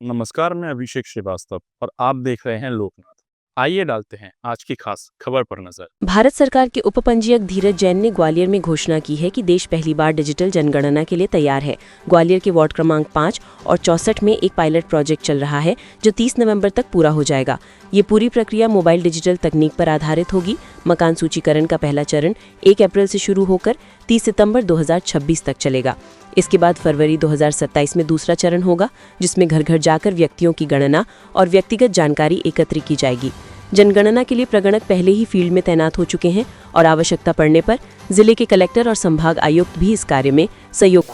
नमस्कार, मैं अभिषेक श्रीवास्तव और आप देख रहे हैं लोकनाथ। आइए डालते हैं आज की खास खबर पर नजर। भारत सरकार के उपपंजीयक धीरज जैन ने ग्वालियर में घोषणा की है कि देश पहली बार डिजिटल जनगणना के लिए तैयार है। ग्वालियर के वार्ड क्रमांक 5 और 64 में एक पायलट प्रोजेक्ट चल रहा है जो 30 नवंबर तक पूरा हो जाएगा। ये पूरी प्रक्रिया मोबाइल डिजिटल तकनीक पर आधारित होगी। मकान सूचीकरण का पहला चरण 1 अप्रैल से शुरू होकर 30 सितंबर 2026 तक चलेगा। इसके बाद फरवरी 2027 में दूसरा चरण होगा, जिसमें घर घर जाकर व्यक्तियों की गणना और व्यक्तिगत जानकारी एकत्र की जाएगी। जनगणना के लिए प्रगणक पहले ही फील्ड में तैनात हो चुके हैं और आवश्यकता पड़ने पर जिले के कलेक्टर और संभाग आयुक्त भी इस कार्य में सहयोग।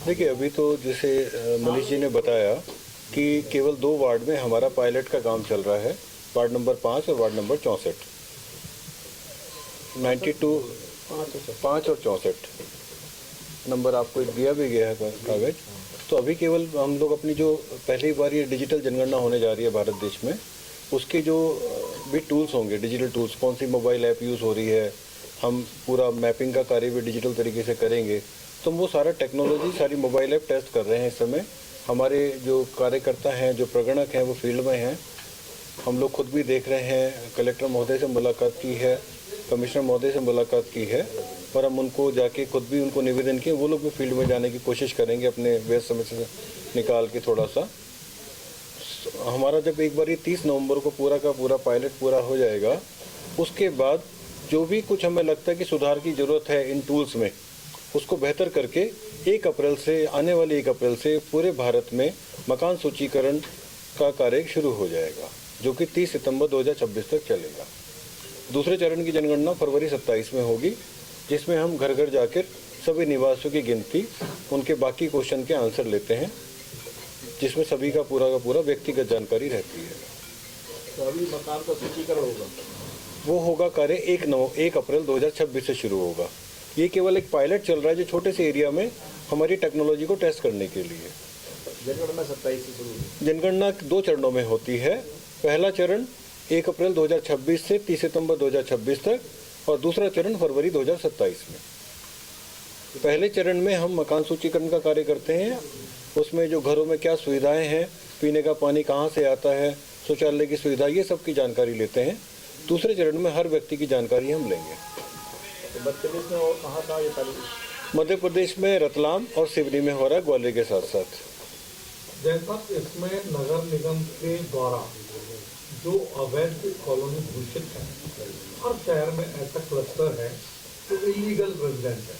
देखिए, अभी तो जैसे मनीष जी ने बताया कि केवल 2 वार्ड में हमारा पायलट का काम चल रहा है, वार्ड नंबर 5 और वार्ड नंबर 64, 5 और 64 नंबर आपको दिया भी गया है कागज। तो अभी केवल हम लोग अपनी जो पहली बार ये डिजिटल जनगणना होने जा रही है भारत देश में, उसके जो भी टूल्स होंगे, डिजिटल टूल्स, कौन सी मोबाइल ऐप यूज़ हो रही है, हम पूरा मैपिंग का कार्य भी डिजिटल तरीके से करेंगे। तो वो सारा टेक्नोलॉजी, सारी मोबाइल ऐप टेस्ट कर रहे हैं इस समय। हमारे जो कार्यकर्ता हैं, जो प्रगणक हैं, वो फील्ड में हैं। हम लोग खुद भी देख रहे हैं, कलेक्टर महोदय से मुलाकात की है, कमिश्नर महोदय से मुलाकात की है, और हम उनको जाके खुद भी उनको निवेदन किए, वो लोग भी फील्ड में जाने की कोशिश करेंगे अपने व्यस्त समय से निकाल के थोड़ा सा। हमारा जब एक बार ये 30 नवंबर को पूरा का पूरा पायलट पूरा हो जाएगा, उसके बाद जो भी कुछ हमें लगता है कि सुधार की ज़रूरत है इन टूल्स में, उसको बेहतर करके 1 अप्रैल से, आने वाले 1 अप्रैल से पूरे भारत में मकान सूचीकरण का कार्य शुरू हो जाएगा, जो कि 30 सितंबर 2026 तक चलेगा। दूसरे चरण की जनगणना फरवरी 27 में होगी, जिसमें हम घर घर जाकर सभी निवासियों की गिनती, उनके बाकी क्वेश्चन के आंसर लेते हैं, जिसमें सभी का पूरा व्यक्तिगत जानकारी रहती है। तो अभी मकान का सूचीकरण होगा, वो होगा कार्य 1 अप्रैल 2026 से शुरू होगा। ये केवल एक पायलट चल रहा है जो छोटे से एरिया में हमारी टेक्नोलॉजी को टेस्ट करने के लिए। जनगणना 27 से शुरू होगी। जनगणना 2 चरणों में होती है। पहला चरण 1 अप्रैल 2026 से 30 सितंबर 2026 तक, और दूसरा चरण फरवरी 2027 में। पहले चरण में हम मकान सूचीकरण का कार्य करते हैं, उसमें जो घरों में क्या सुविधाएं हैं, पीने का पानी कहां से आता है, शौचालय की सुविधा, ये सब की जानकारी लेते हैं। दूसरे चरण में हर व्यक्ति की जानकारी हम लेंगे। तो मध्य प्रदेश में और कहाँ ये तारीख? मध्य प्रदेश में रतलाम और सिवनी में हो रहा है, ग्वालियर के साथ साथ। जनपद, इसमें नगर निगम के द्वारा जो अवैध कॉलोनी घोषित है, हर शहर में ऐसा क्लस्टर है जो इलीगल रेजिडेंट है,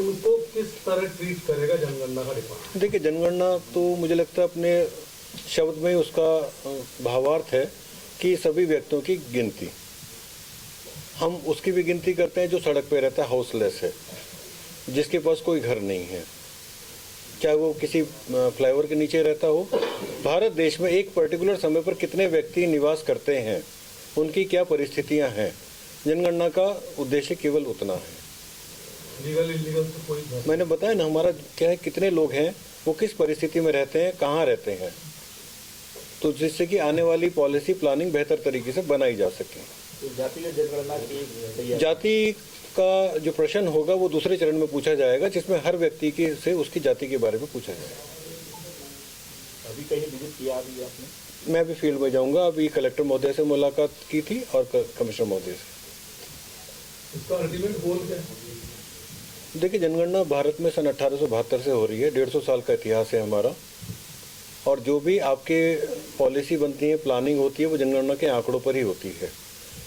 उनको किस तरह ट्रीट करेगा जनगणना का डिपार्टमेंट? देखिए, जनगणना तो मुझे लगता है अपने शब्द में उसका भावार्थ है कि सभी व्यक्तियों की गिनती, हम उसकी भी गिनती करते हैं जो सड़क पे रहता है, हाउसलेस है, जिसके पास कोई घर नहीं है, चाहे वो किसी फ्लाईओवर के नीचे रहता हो। भारत देश में एक पर्टिकुलर समय पर कितने व्यक्ति निवास करते हैं, उनकी क्या परिस्थितियां हैं, जनगणना का उद्देश्य केवल उतना है। लीगल इलीगल तो कोई मैंने बताया ना, हमारा क्या है, कितने लोग हैं, वो किस परिस्थिति में रहते हैं, कहाँ रहते हैं, तो जिससे कि आने वाली पॉलिसी प्लानिंग बेहतर तरीके से बनाई जा सके। तो जातीय जनगणना की जाति का जो प्रश्न होगा वो दूसरे चरण में पूछा जाएगा, जिसमें हर व्यक्ति की से उसकी जाति के बारे में पूछा जाएगा। अभी कहीं विजिट किया अभी आपने? मैं भी फील्ड में जाऊंगा। अभी कलेक्टर महोदय से मुलाकात की थी और कमिश्नर महोदय से। इसका अल्टीमेट गोल क्या है? देखिए, जनगणना भारत में सन 1872 से हो रही है, 150 साल का इतिहास है हमारा, और जो भी आपके पॉलिसी बनती है, प्लानिंग होती है, वो जनगणना के आंकड़ों पर ही होती है।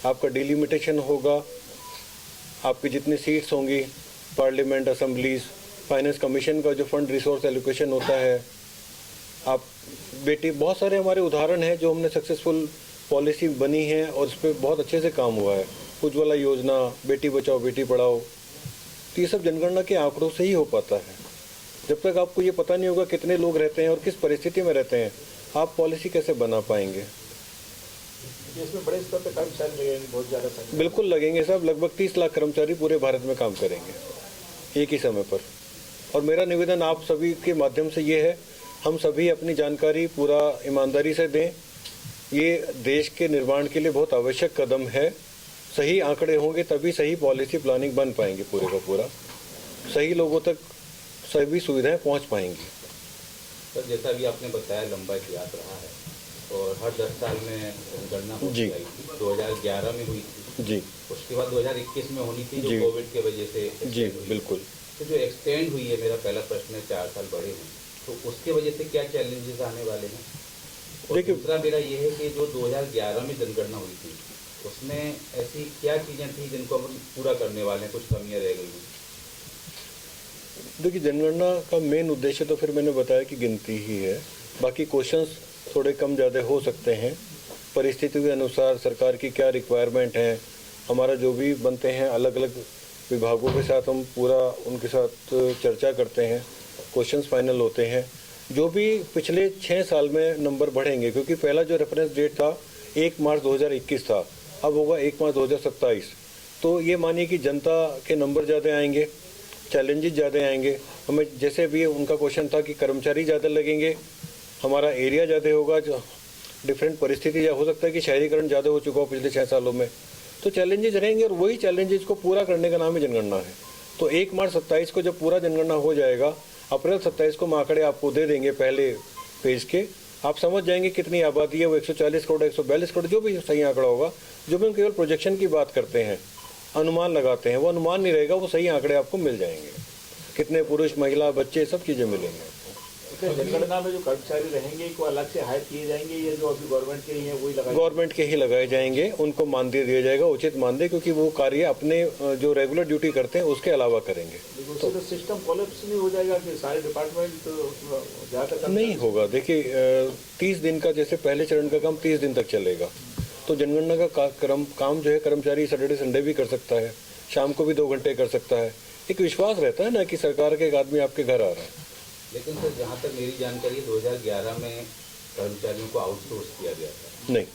आपका डिलिमिटेशन होगा, आपकी जितनी सीट्स होंगी, पार्लियामेंट, असेंबलीज, फाइनेंस कमीशन का जो फंड रिसोर्स एलोकेशन होता है, आप बेटी, बहुत सारे हमारे उदाहरण हैं जो हमने सक्सेसफुल पॉलिसी बनी है और उस पर बहुत अच्छे से काम हुआ है। उज्ज्वला योजना, बेटी बचाओ बेटी पढ़ाओ, तो ये सब जनगणना के आंकड़ों से ही हो पाता है। जब तक आपको ये पता नहीं होगा कितने लोग रहते हैं और किस परिस्थिति में रहते हैं, आप पॉलिसी कैसे बना पाएंगे। इसमें बड़े स्तर पर कर्मचारी लगेंगे, बहुत ज़्यादा संख्या? बिल्कुल लगेंगे साहब, लगभग 30 लाख कर्मचारी पूरे भारत में काम करेंगे एक ही समय पर। और मेरा निवेदन आप सभी के माध्यम से ये है, हम सभी अपनी जानकारी पूरा ईमानदारी से दें। ये देश के निर्माण के लिए बहुत आवश्यक कदम है। सही आंकड़े होंगे तभी सही पॉलिसी प्लानिंग बन पाएंगे पूरे का पूरा, सही लोगों तक सभी सुविधाएं पहुंच पाएंगी। सर जैसा भी आपने बताया लंबा इतिहास रहा है और हर 10 साल में जनगणना होती आई थी, 2011 में हुई थी जी, उसके बाद 2021 में होनी थी जो जी। कोविड की वजह से जी extend हुई। बिल्कुल। तो जो एक्सटेंड हुई है, मेरा पहला प्रश्न है, 4 साल बढ़े हैं तो उसके वजह से क्या चैलेंजेस आने वाले हैं? और देखिए- दूसरा मेरा ये है कि जो 2011 में जनगणना हुई थी उसमें ऐसी क्या चीज़ें थी जिनको हम पूरा करने वाले हैं, कुछ कमियाँ रह गई हैं? देखिए, जनगणना का मेन उद्देश्य तो फिर मैंने बताया कि गिनती ही है, बाकी क्वेश्चंस थोड़े कम ज़्यादा हो सकते हैं, परिस्थिति के अनुसार सरकार की क्या रिक्वायरमेंट है, हमारा जो भी बनते हैं अलग अलग विभागों के साथ हम पूरा उनके साथ चर्चा करते हैं, क्वेश्चंस फाइनल होते हैं। जो भी पिछले 6 साल में नंबर बढ़ेंगे, क्योंकि पहला जो रेफरेंस डेट था 1 मार्च 2021 था, अब होगा 1 मार्च 2027। तो ये मानिए कि जनता के नंबर ज़्यादा आएंगे, चैलेंजेस ज़्यादा आएंगे। हमें जैसे भी उनका क्वेश्चन था कि कर्मचारी ज़्यादा लगेंगे, हमारा एरिया ज़्यादा होगा, जो डिफरेंट परिस्थिति हो सकता है कि शहरीकरण ज़्यादा हो चुका हो पिछले 6 सालों में, तो चैलेंजेस रहेंगे और वही चैलेंजेस को पूरा करने का नाम ही जनगणना है। तो 1 मार्च 27 को जब पूरा जनगणना हो जाएगा, अप्रैल 27 को हम आंकड़े आपको दे देंगे पहले पेज के, आप समझ जाएंगे कितनी आबादी है, वो 140 करोड़ 142 करोड़ जो भी सही आंकड़ा होगा। जो भी हम केवल प्रोजेक्शन की बात करते हैं, अनुमान लगाते हैं, वो अनुमान नहीं रहेगा, वो सही आंकड़े आपको मिल जाएंगे, कितने पुरुष महिला बच्चे सब चीज़ें मिलेंगे। जनगणना में जो कर्मचारी रहेंगे को अलग से हायर किए जाएंगे, ये जो अभी गवर्नमेंट के ही हैं वही लगाए? गवर्नमेंट के ही लगाए जाएंगे, उनको मानदेय दिया जाएगा, उचित मानदेय, क्योंकि वो कार्य अपने जो रेगुलर ड्यूटी करते हैं उसके अलावा करेंगे। उससे तो सिस्टम कोलैप्स नहीं हो जाएगा कि सारे डिपार्टमेंट जहाँ तक नहीं होगा। देखिए 30 दिन का, जैसे पहले चरण का काम 30 दिन तक चलेगा, तो जनगणना का काम जो है कर्मचारी सैटरडे संडे भी कर सकता है, शाम को भी 2 घंटे कर सकता है। एक विश्वास रहता है ना कि सरकार के एक आदमी आपके घर आ रहा है। लेकिन सर जहाँ तक मेरी जानकारी है 2011 में कर्मचारियों को आउटसोर्स किया गया था। नहीं,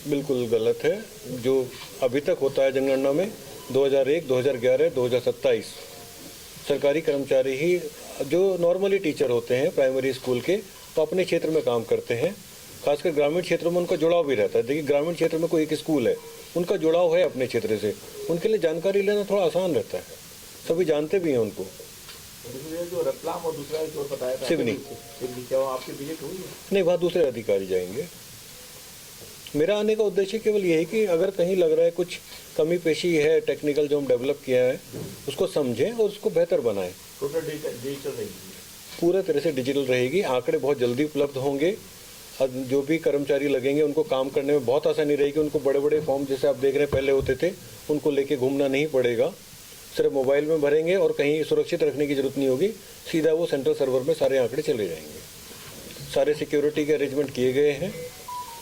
बिल्कुल गलत है। जो अभी तक होता है जनगणना में 2001, 2011, 2027 सरकारी कर्मचारी ही, जो नॉर्मली टीचर होते हैं प्राइमरी स्कूल के, तो अपने क्षेत्र में काम करते हैं। खासकर ग्रामीण क्षेत्रों में उनका जुड़ाव भी रहता है। देखिए ग्रामीण क्षेत्र में कोई एक स्कूल है, उनका जुड़ाव है अपने क्षेत्र से, उनके लिए जानकारी लेना थोड़ा आसान रहता है, सभी जानते भी हैं उनको। जो रतलाम और दूसरा जो बताया था सिवनी, क्या वो आपकी विजिट हुई है? नहीं, वहाँ दूसरे अधिकारी जाएंगे। मेरा आने का उद्देश्य केवल ये है कि अगर कहीं लग रहा है कुछ कमी पेशी है टेक्निकल जो हम डेवलप किया है, उसको समझें और उसको बेहतर बनाएं। टोटल डिजिटल रहेगी, पूरा तरह से डिजिटल रहेगी, आंकड़े बहुत जल्दी उपलब्ध होंगे। अब जो भी कर्मचारी लगेंगे उनको काम करने में बहुत आसानी रहेगी। उनको बड़े बड़े फॉर्म जैसे आप देख रहे हैं पहले होते थे, उनको लेके घूमना नहीं पड़ेगा, सिर्फ मोबाइल में भरेंगे और कहीं सुरक्षित रखने की जरूरत नहीं होगी, सीधा वो सेंट्रल सर्वर में सारे आंकड़े चले जाएंगे। सारे सिक्योरिटी के अरेंजमेंट किए गए हैं।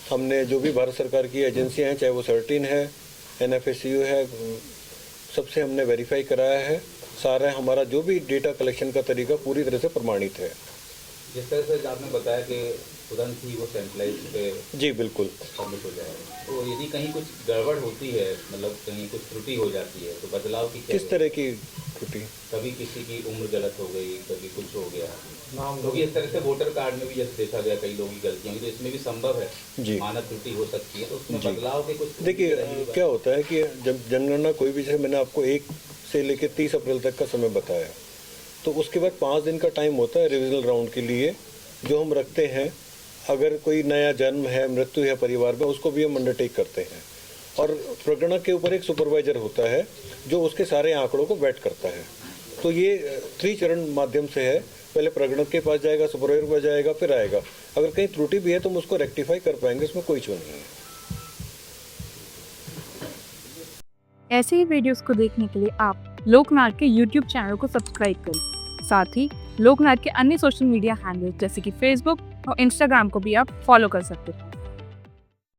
हमने जो भी भारत सरकार की एजेंसियां हैं, चाहे वो सर्टिन है, NFSU है, सबसे हमने वेरीफाई कराया है। सारा हमारा जो भी डेटा कलेक्शन का तरीका पूरी तरह से प्रमाणित है। जिस तरह से आपने बताया कि तुरंत ही वो सेंट्रलाइज पे जी बिल्कुल। सबमिट हो जाएगा, तो यदि कहीं कुछ गड़बड़ होती है, मतलब कहीं कुछ त्रुटि हो जाती है, तो बदलाव की क्या किस तरह की त्रुटि? कभी किसी की उम्र गलत हो गई, कभी कुछ हो गया, क्योंकि इस तरह से वोटर कार्ड में भी जैसे देखा गया कई लोगों की गलतियां हुई, तो इसमें भी संभव है जी। मानव त्रुटि हो सकती है, तो उसमें जी। बदलाव के कुछ देखिए क्या होता है कि जब जनगणना कोई भी, जैसे मैंने आपको 1 से लेकर 30 अप्रैल तक का समय बताया, तो उसके बाद 5 दिन का टाइम होता है रिविजनल राउंड के लिए जो हम रखते हैं। अगर कोई नया जन्म है, मृत्यु है परिवार में, उसको भी हम अंडरटेक करते हैं। और प्रगणक के ऊपर एक सुपरवाइजर होता है जो उसके सारे आंकड़ों को वेट करता है। तो ये 3 चरण माध्यम से है। पहले प्रगणक के पास जाएगा, सुपरवाइजर के पास जाएगा, फिर आएगा। अगर कहीं त्रुटि भी है तो हम उसको रेक्टिफाई कर पाएंगे, इसमें कोई इशू नहीं है। ऐसे ही वीडियोस को देखने के लिए आप लोकनाथ के YouTube चैनल को सब्सक्राइब करें। साथ ही लोकनाथ के अन्य सोशल मीडिया हैंडल्स जैसे कि फेसबुक और इंस्टाग्राम को भी आप फॉलो कर सकते हैं।